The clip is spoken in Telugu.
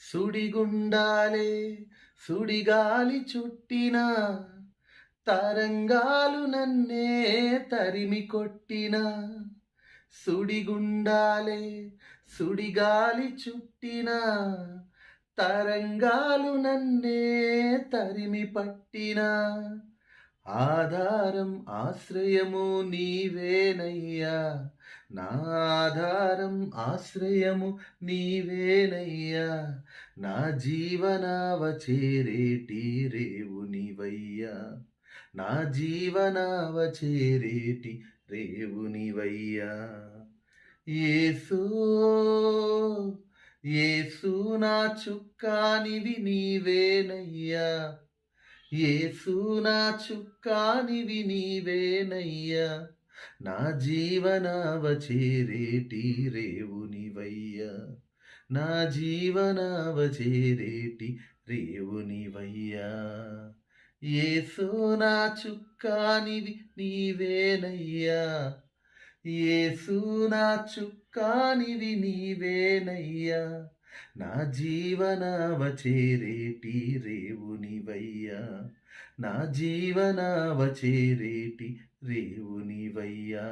సుడిగుండాలే సుడిగాలి చుట్టిన తరంగాలు నన్నే తరిమి కొట్టిన సుడిగుండాలే సుడిగాలి చుట్టిన తరంగాలు నన్నే తరిమి పట్టిన ఆధారం ఆశ్రయము నీవేనయ్యా నా ఆధారం ఆశ్రయము నీవేనయ్యా నా జీవనావ చేరేటి రేవు నీవయ్యా నా జీవనావ చేరేటి రేవు నీవయ్యా యేసూ యేసు నా చుక్కానివి నీవేనయ్యా యేసు నా చుక్కానివి నీవేనయ్యా నా జీవనావ చేరేటి రేవునివయ్యా నా జీవనావ చేరేటి రేవునివయ్యా యేసు నా చుక్కానివి నీవేనయ్యా యేసు నా చుక్కానివి నీవేనయ్యా నా జీవనావ చేరేటి రేవునివయ్యా నా జీవనావ చేరేటి రేవునివయ్యా